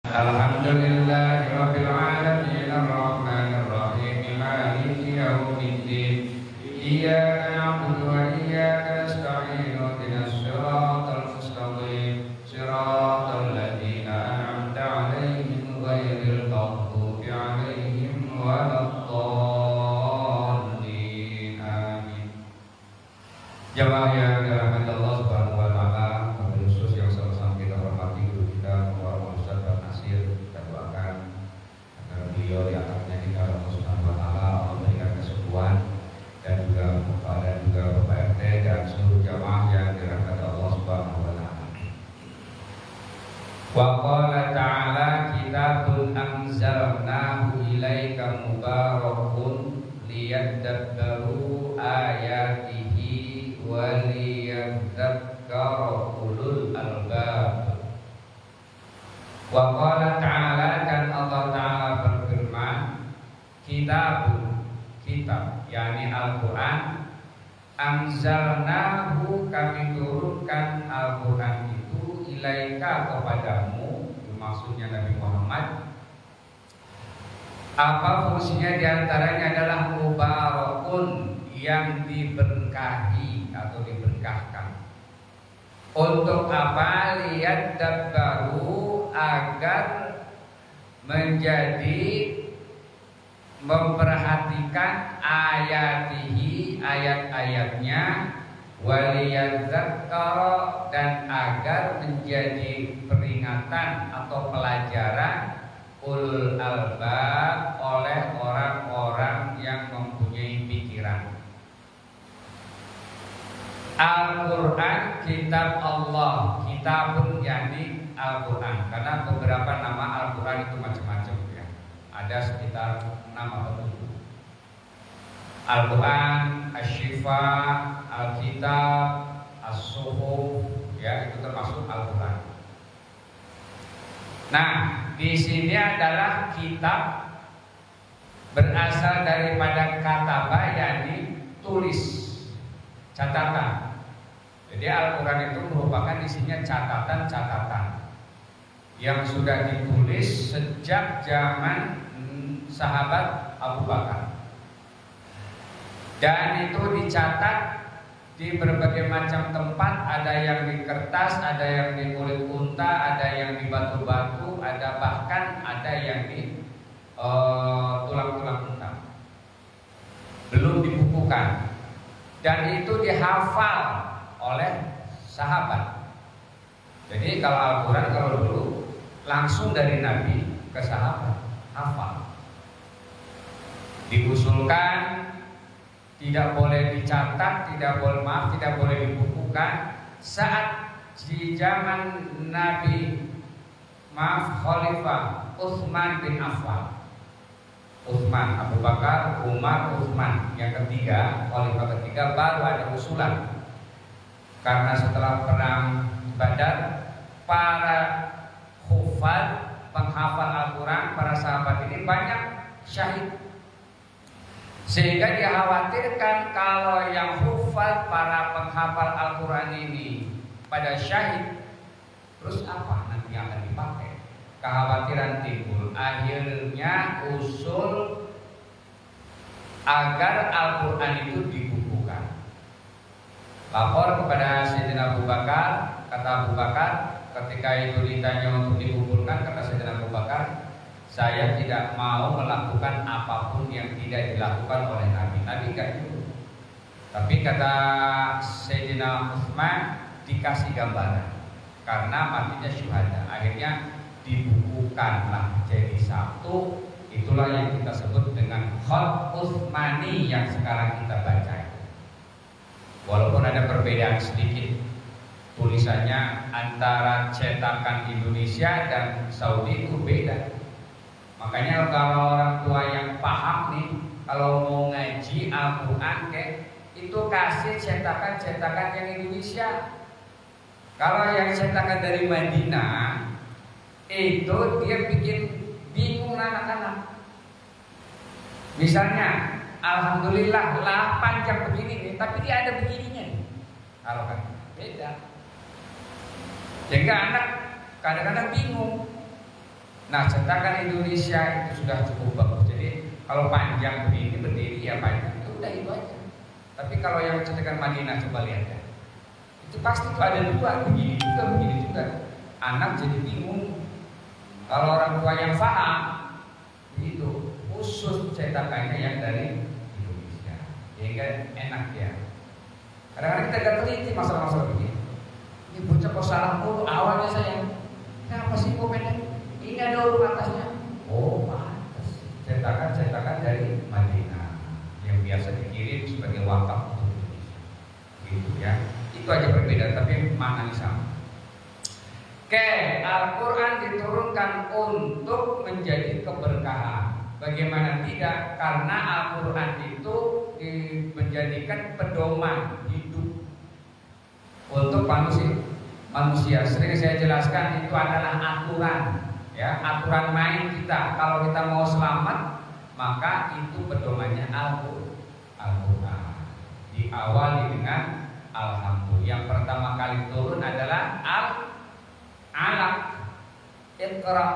Alhamdulillahi rabbil alamin arrahmanir rahim maliki yaumiddin iyyaka na'budu wa iyyaka nasta'in ihdinas siratal mustaqim siratal ladzina an'amta 'alaihim ghairil maghdubi 'alaihim waladdallin amin. Jamaah yang dirahmati Allah Subhanahu wa taala, wabil khusus yang sama-sama kita hormati guru kita Bapak Ustaz Nasir, kita doakan agar beliau diangkatnya di dalam Allah Subhanahu wa taala, Allah berikan kesembuhan dan juga Bapak RT dan seluruh jamaah yang dirahmati Allah Subhanahu wa taala. Wa qala ta'ala kitabun anzalnahu ilaika mubarakun liyadabbaru ayatihi waliyadzakkara ulul albab. Wa qala ta'ala, dan Allah Ta'ala berfirman, kitab, yakni Al-Quran, anzalnahu, kami turunkan Al-Quran itu, ilaika, kepadamu, maksudnya Nabi Muhammad. Apa fungsinya? Diantaranya adalah mubarakun, yang diberkahi atau diberkahkan. Untuk apa? Lihat baru agar menjadi memperhatikan ayatihi, ayat-ayatnya, waliyadzakkara, dan agar menjadi peringatan atau pelajaran ulul albab oleh orang-orang yang mempunyai pikiran. Al-Quran, kitab Allah, kitabun yakni Al-Quran, karena beberapa nama Al-Quran itu macam-macam ya. Ada sekitar 6 atau 7. Al-Quran, Asy-Syifa, Al-Kitab, As-Suhuf, ya itu termasuk Al-Quran. Nah, di sini adalah kitab, berasal daripada kataba, yakni tulis, catatan. Jadi Al-Quran itu merupakan isinya catatan-catatan yang sudah ditulis sejak zaman sahabat Abu Bakar. Dan itu dicatat di berbagai macam tempat, ada yang di kertas, ada yang di kulit unta, ada yang di batu-batu, ada bahkan ada yang di tulang-tulang unta. Belum dibukukan. Dan itu dihafal oleh sahabat. Jadi kalau Al-Quran kalau dulu langsung dari Nabi ke sahabat, hafal. Diusulkan, tidak boleh dicatat, tidak boleh dibukukan. Saat di zaman Nabi, Khalifah Utsman bin Affan, Utsman, Abu Bakar, Umar, Utsman, yang ketiga, Khalifah ketiga, baru ada usulan. Karena setelah perang Badar, para hufaz, penghafal Al-Quran, para sahabat ini banyak syahid. Sehingga dikhawatirkan kalau yang hufaz, para penghafal Al-Quran ini pada syahid, terus apa nanti yang akan dipakai? Kekhawatiran timbul. Akhirnya usul agar Al-Quran itu dibukukan. Lapor kepada Sayyidina Abu Bakar. Kata Abu Bakar, ketika itu ditanya untuk dikumpulkan, kata Sayyidina Abu Bakar, saya tidak mau melakukan apapun yang tidak dilakukan oleh Nabi. Nabi enggak itu. Tapi kata Sayyidina Utsman, dikasih gambaran karena matinya syuhada. Akhirnya dibukukanlah jadi satu. Itulah yang kita sebut dengan Khat Utsmani yang sekarang kita baca. Walaupun ada perbedaan sedikit tulisannya antara cetakan Indonesia dan Saudi itu beda. Makanya kalau orang tua yang paham nih, kalau mau ngaji Al-Quran itu kasih cetakan-cetakan yang Indonesia. Kalau yang cetakan dari Madinah itu dia bikin bingung anak-anak. Misalnya, alhamdulillah lah panjang begini nih, tapi dia ada begininya nih. Kalau kan beda. Sehingga anak kadang-kadang bingung. Nah, cetakan Indonesia itu sudah cukup bagus. Jadi kalau panjang begini berdiri ya panjang, itu udah itu aja. Tapi kalau yang cetakan Madinah coba lihat ya, itu pasti tuh ada dua, begini juga. Anak jadi bingung. Kalau orang tua yang paham, itu khusus cetakannya yang dari Indonesia, sehingga enak ya. Kadang-kadang kita gak teliti masalah-masalah begini. Ini bocah kok salah mulu awalnya saya. Kenapa sih kok pendek? Ini ada huruf atasnya. Oh, pantas. Cetakan dari Madinah yang biasa dikirim sebagai wakaf untuk Indonesia. Gitu ya. Itu aja perbedaan, tapi maknanya sama. Oke, Al-Quran diturunkan untuk menjadi keberkahan. Bagaimana tidak? Karena Al-Quran itu menjadikan pedoman hidup untuk manusia. Sering saya jelaskan itu adalah aturan, ya, aturan main kita. Kalau kita mau selamat, maka itu pedomannya Al-Quran. Diawali dengan Alhamdulillah. Yang pertama kali turun adalah Alaq, Iqra,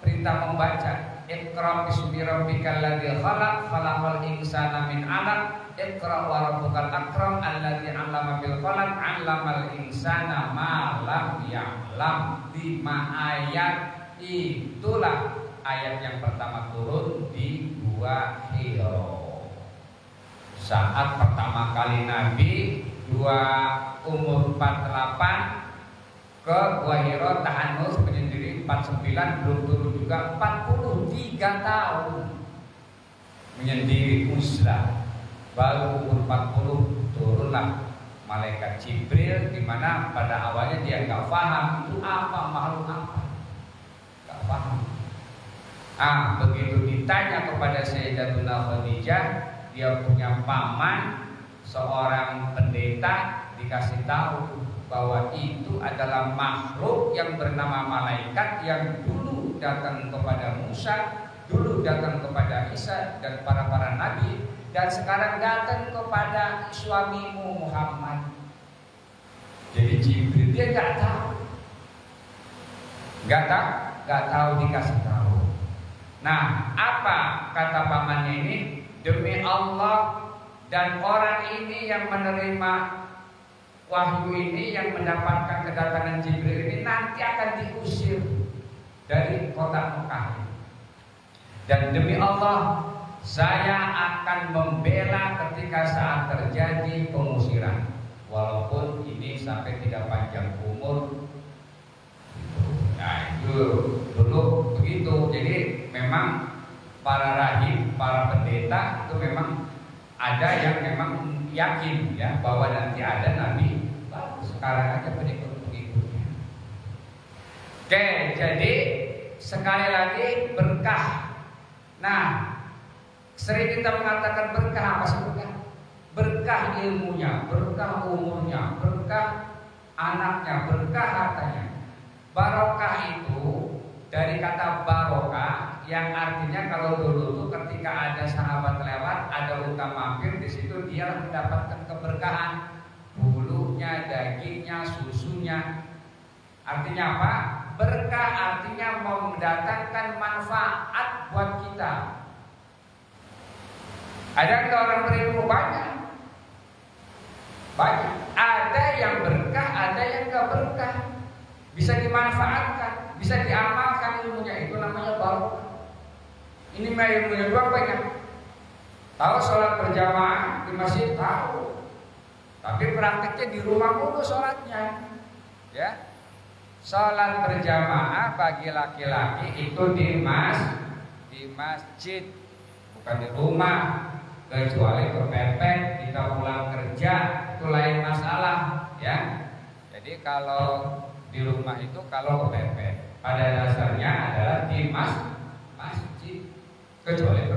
perintah membaca. Iqra bismi rabbikal ladzi khalaq, khalaqal insana min 'alaq. Iqra wa rabbukal akram alladzi 'allama bil qalam, 'allamal insana ma lam ya'lam. 5 ayat itulah ayat yang pertama turun di Gua Hira. Saat pertama kali Nabi umur 48 ke Gua Hira tahanus menyendiri 49, belum turun juga 43 tahun menyendiri uzlah. Baru umur 40 turunlah malaikat Jibril, di mana pada awalnya dia nggak paham itu apa, makhluk apa, nggak paham. Begitu ditanya kepada Sayyidatuna Khadijah, dia punya paman seorang pendeta, dikasih tahu bahwa itu adalah makhluk yang bernama malaikat yang dulu datang kepada Musa, dulu datang kepada Isa dan para nabi, dan sekarang datang kepada suamimu Muhammad. Jadi Jibril dia nggak tahu dikasih tahu. Nah, apa kata pamannya ini? Demi Allah dan orang ini yang menerima wahyu ini, yang mendapatkan kedatangan Jibril ini nanti akan diusir dari kota Mekah. Dan demi Allah, saya akan membela ketika saat terjadi pengusiran, walaupun ini sampai tidak panjang umur. Nah, itu dulu begitu. Jadi memang para rahib, para pendeta itu memang ada yang memang yakin ya bahwa nanti ada nabi baru. Sekarang aja pengikut-pengikutnya. Oke, jadi sekali lagi berkah. Nah, sering kita mengatakan berkah, apa sih berkah? Berkah ilmunya, berkah umurnya, berkah anaknya, berkah hartanya. Barokah itu dari kata barokah yang artinya kalau dulu tuh ketika ada sahabat lewat, ada unta mampir di situ, dia mendapatkan keberkahan, bulunya, dagingnya, susunya. Artinya apa? Berkah artinya mendatangkan manfaat buat kita. Ada orang berilmu banyak. Ada yang berkah, ada yang gak berkah. Bisa dimanfaatkan, bisa diamalkan ilmunya, itu namanya barokah. Ini mah ilmunya doang banyak. Tahu sholat berjamaah di masjid, tahu. Tapi prakteknya di rumah mulu sholatnya. Ya, sholat berjamaah bagi laki-laki itu di masjid, bukan di rumah. Kecuali kepepet kita pulang kerja, itu lain masalah, ya. Jadi kalau di rumah itu kalau kepepet, pada dasarnya adalah di masjid. Kecuali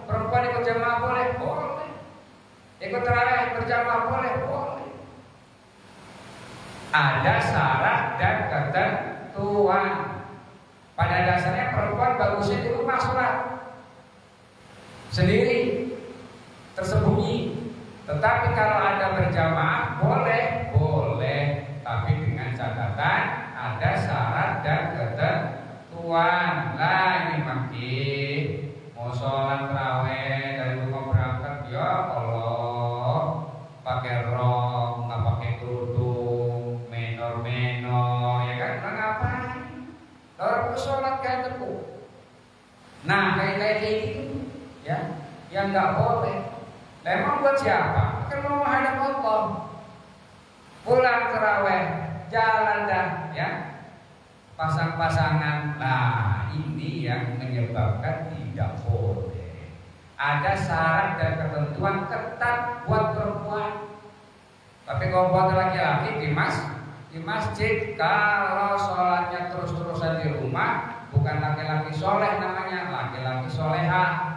perempuan ikut jamaah boleh, ikut tarawih berjamaah boleh. Ada syarat dan ketentuan. Pada dasarnya perempuan bagusnya di rumah sholat sendiri, tersembunyi. Tetapi kalau ada berjamaah boleh, tapi dengan catatan ada syarat dan ketentuan. lah ini makin mau sholat tarawih dari rumah berangkat, ya Allah, pakai rok, nggak pakai kerudung, menor-menor, ya kan? Nah, ngapain? Orang sholat kan tepuk. Nah, kayak gitu, ya, yang nggak boleh. Memang buat siapa? Kan mau menghadap Allah. Pulang tarawih, jalan dah, ya. Pasang-pasangan. Nah, ini yang menyebabkan tidak boleh. Ada syarat dan ketentuan ketat buat perempuan. Tapi kalau buat laki-laki di masjid, kalau sholatnya terus-terusan di rumah, bukan laki-laki soleh namanya, laki-laki solehah.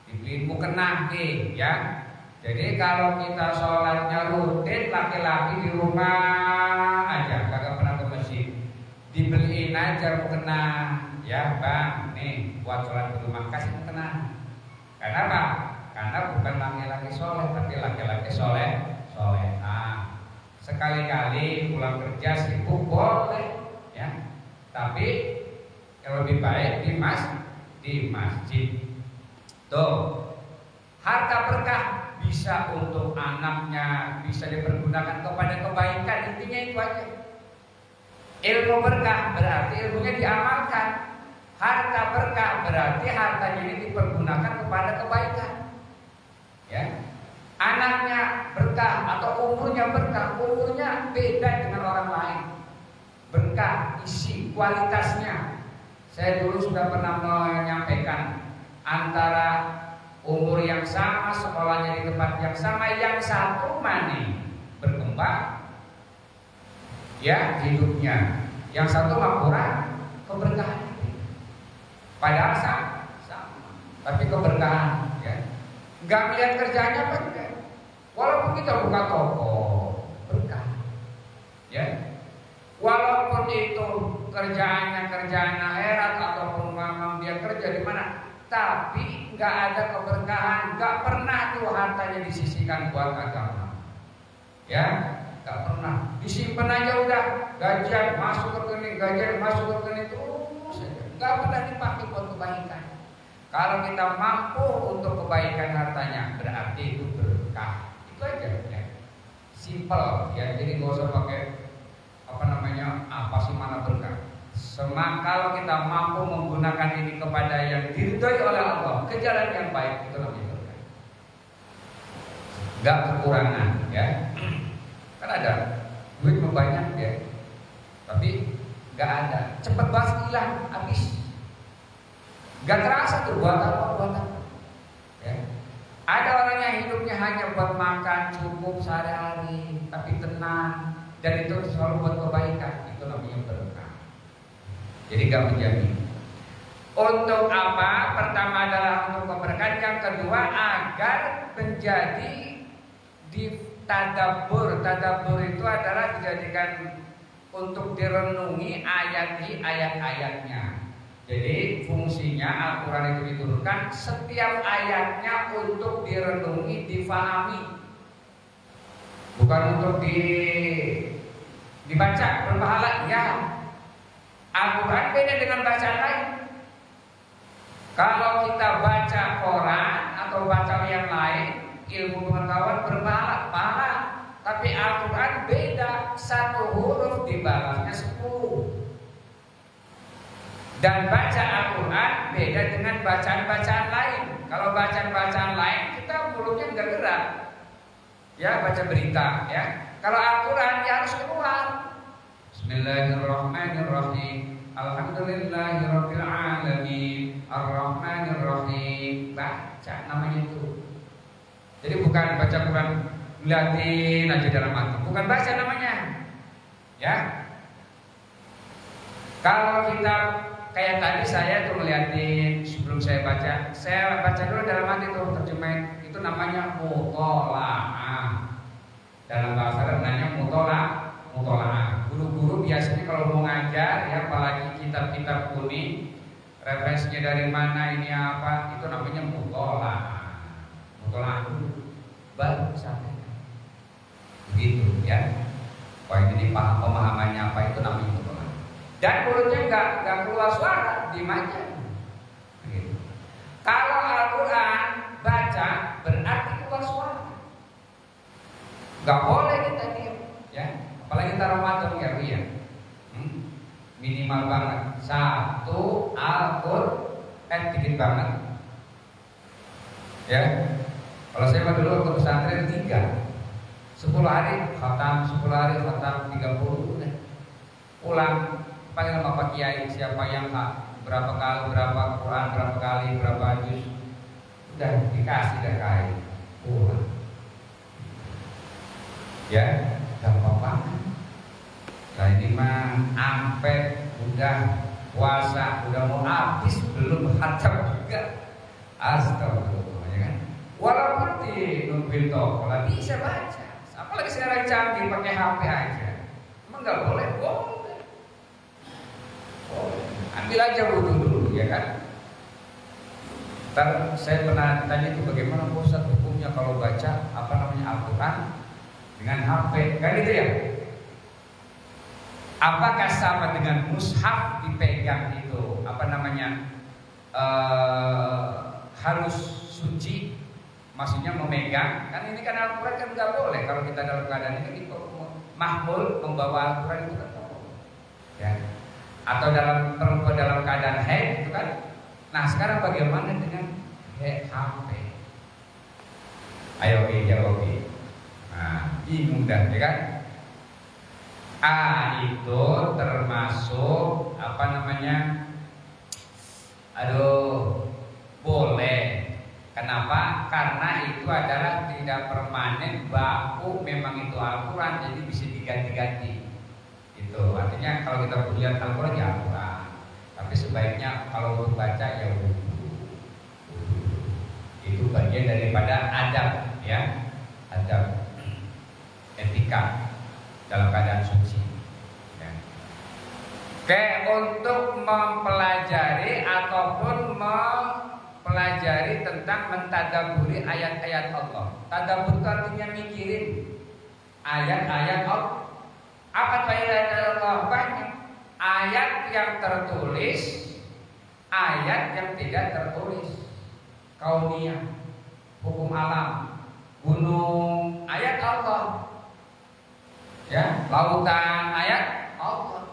Dibeliin mukena, ya. Jadi kalau kita sholatnya rutin, laki-laki di rumah aja, kagak pernah ke masjid, dibeliin aja mukena, ya bang, nih buat sholat di rumah, kasih mukena. Karena apa? Karena bukan laki-laki soleh, tapi laki-laki soleh. Nah, sekali-kali pulang kerja sibuk boleh, ya. Tapi yang lebih baik di masjid. Tuh, harta berkah bisa untuk anaknya, bisa dipergunakan kepada kebaikan, intinya itu aja. Ilmu berkah berarti ilmunya diamalkan. Harta berkah berarti hartanya ini dipergunakan kepada kebaikan. Ya. Anaknya berkah atau umurnya berkah, umurnya beda dengan orang lain. Berkah, isi, kualitasnya. Saya dulu sudah pernah menyampaikan antara umur yang sama, sekolahnya di tempat yang sama, yang satu mani berkembang, ya hidupnya, yang satu kurang keberkahan. Padahal sama, tapi keberkahan, ya. Nggak melihat kerjanya berkah, walaupun kita buka toko berkah, ya. Walaupun itu kerjaannya kerjaan akhirat ataupun memang dia kerja di mana, tapi nggak ada keberkahan, nggak pernah tuh hartanya disisihkan buat agama, ya, nggak pernah. Disimpan aja udah, gajian masuk ke rekening, gajian masuk ke rekening terus saja, nggak pernah dipakai buat kebaikan. Kalau kita mampu untuk kebaikan hartanya, berarti itu berkah. Itu aja, ya. Simple, ya. Jadi nggak usah pakai apa sih mana berkah. Kalau kita mampu menggunakan ini kepada yang diridhoi oleh Allah, ke jalan yang baik, itu namanya berkah. Gak kekurangan, ya. Kan ada duit banyak, ya, tapi gak ada, cepat banget hilang, habis. Gak terasa tuh buat apa, ya. Ada orang yang hidupnya hanya buat makan cukup sehari-hari, tapi tenang, dan itu selalu buat kebaikan, itu namanya berkah. Jadi gak menjamin. Untuk apa? Pertama adalah untuk keberkahan, yang kedua agar menjadi di tadabbur. Tadabbur itu adalah dijadikan untuk direnungi ayat-ayatnya. Jadi fungsinya Al-Quran itu diturunkan, setiap ayatnya untuk direnungi, difahami, bukan untuk dibaca berpahala, ya. Al-Quran beda dengan bacaan lain. Kalau kita baca Quran atau baca yang lain, ilmu pengetahuan berpahala. Tapi Al-Quran beda, satu huruf dibalasnya 10. Dan baca Al-Quran beda dengan bacaan-bacaan lain. Kalau bacaan-bacaan lain kita mulutnya nggak gerak, ya, baca berita, ya. Kalau Al-Quran dia harus keluar. Bismillahirrahmanirrahim. Alhamdulillahirabbil alamin. Ar-Rahmanir-Rahim. Baca namanya itu. Jadi bukan baca Quran liatin aja dalam hati, bukan baca namanya, ya. Kalau kita kayak tadi saya tuh ngeliatin sebelum saya baca dulu dalam hati tuh terjemahin, itu namanya mutolaah. Dalam bahasa Arab namanya mutolaah. Guru-guru biasanya kalau mau ngajar, ya, apalagi kitab-kitab kuning, referensinya dari mana, ini apa, itu namanya mutolaah. Mutolaah dulu, baru sampai begitu, ya. Poin ini pemahamannya apa, itu namanya mutolaah. Dan mulutnya nggak keluar suara, diem aja. Gitu. Kalau Al-Quran baca berarti keluar suara. Nggak boleh kita diem, ya. Apalagi kita Ramadan ya. Minimal banget 1 Al-Quran, dikit banget. Ya. Kalau saya mah dulu waktu pesantren 3. 10 hari khatam, 10 hari khatam, 30 udah. Pulang panggil sama Pak Kiai, siapa yang berapa kali, berapa Quran, berapa kali, berapa juz, udah dikasih dah kain, pulang. Ya, gampang banget. Nah ini mah ampet, udah puasa, udah mau habis belum khatam juga. Astagfirullah, ya kan? Walaupun di mobil toko bisa baca. Apalagi sekarang canggih pakai HP aja. Emang nggak boleh? Boleh. Ambil aja wudhu dulu, ya kan? Ntar saya pernah tanya itu bagaimana Ustaz hukumnya kalau baca Al-Quran dengan HP, kan gitu ya? Apakah sama dengan mushaf dipegang itu harus suci? Maksudnya memegang, kan ini kan Al-Quran kan nggak boleh kalau kita dalam keadaan ini mahmul membawa Al-Quran itu kan boleh, ya. Atau perempuan dalam keadaan haid itu kan. Nah sekarang bagaimana dengan HP? Ayo jawab. Nah bingung dah, ya kan? Itu termasuk boleh. Kenapa? Karena itu adalah tidak permanen, baku, memang itu Al-Quran, jadi bisa diganti-ganti. Itu artinya kalau kita punya Al-Quran ya Al-Quran, tapi sebaiknya kalau untuk baca ya wudhu. Itu bagian daripada adab, ya, adab etika dalam keadaan suci. Ya. Oke, untuk mempelajari ataupun pelajari tentang mentadaburi ayat-ayat Allah. Tadabbur itu artinya mikirin ayat-ayat Allah. Apa itu ayat-ayat Allah? Banyak. Ayat yang tertulis, ayat yang tidak tertulis. Kauniyah, hukum alam, gunung, ayat Allah. Ya, lautan, ayat Allah.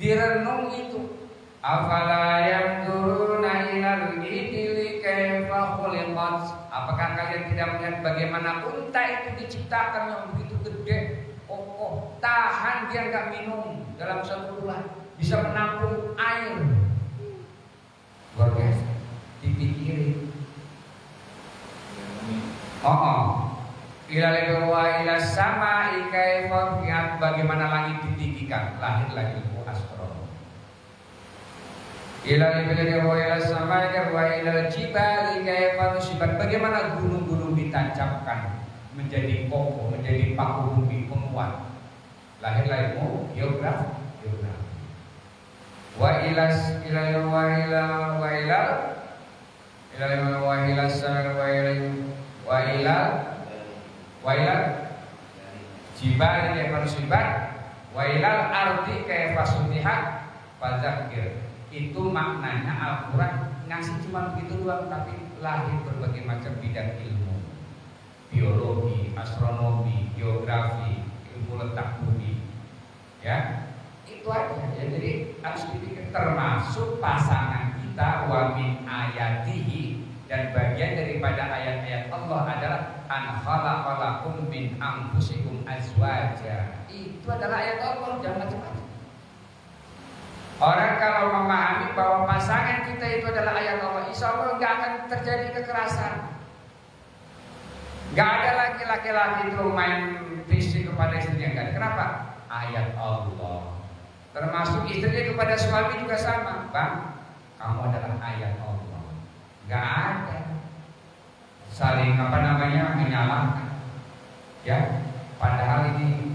Direnung itu. Afala yanzuruna ilal ibili kaifa khuliqat. Apakah kalian tidak melihat bagaimana unta itu diciptakan yang begitu gede, kokoh, tahan, dia enggak minum dalam 1 bulan, bisa menampung air. Luar biasa. Dipikirin. Ila sama kaifa bagaimana langit ditinggikan, lahirlah ilmu astronomi. Bagaimana gunung-gunung ditancapkan menjadi kokoh, menjadi paku bumi penguat. Lahirlah ilmu geografi. Itu maknanya Al-Quran ngasih cuma begitu doang, tapi lahir berbagai macam bidang ilmu, biologi, astronomi, geografi, ilmu letak bumi, ya itu aja. Ya, jadi harus dipikir, termasuk pasangan kita wa min ayatihi, dan bagian daripada ayat-ayat Allah adalah an khalaqalakum min anfusikum azwaja. Itu adalah ayat Allah, jangan macam-macam. Orang kalau memahami bahwa pasangan kita itu adalah ayat Allah, insya Allah nggak akan terjadi kekerasan. Nggak ada lagi laki-laki itu main fisik kepada istrinya, nggak ada. Kenapa? Ayat Allah. Termasuk istrinya kepada suami juga sama. Bang, kamu adalah ayat Allah. Nggak ada saling menyalahkan. Ya, padahal ini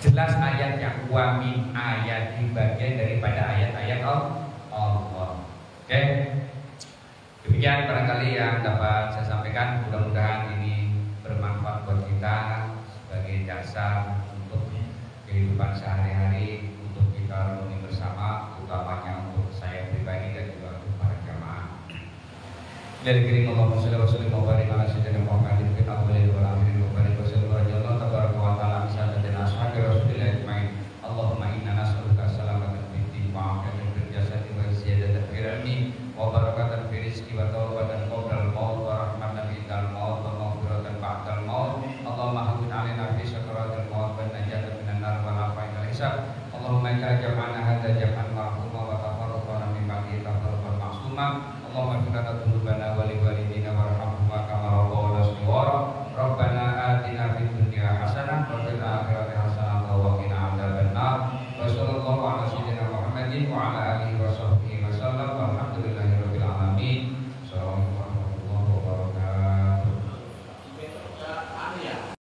jelas ayat yang wa min ayat, di bagian daripada ayat-ayat Allah. Oke. Demikian barangkali yang dapat saya sampaikan. Mudah-mudahan ini bermanfaat buat kita sebagai dasar untuk kehidupan sehari-hari, untuk kita kita renungi bersama, utamanya untuk saya pribadi dan juga untuk para jamaah. Dari kirim Allahumma sholli wa sallim wa barik ala sayyidina Muhammadin fil awwalin wal akhirin wa barik wa sallim radhiyallahu tabaraka wa ta'ala an sayyidina ashabi rasulillah ajmain. Allahumma inna nas'aluka salamatan fid din wa afiyatan fil jasadi wa ziyadatan fil ilmi wa barakatan fil rizqi wa tawbatan qabla al-maut wa rahmatan indal maut wa maghfiratan ba'dal maut. Allahumma hawwin 'alaina fi sakaratil maut wa najatan minan nar wa lafa'il hisab. Allahumma inna jam'ana hadza jam'an marhuma wa tafarraqana min ba'di tafarruqan ma'suma. Allahumma ighfir lana dhunubana wa li walidina warhamhuma kama rabbawna shighara.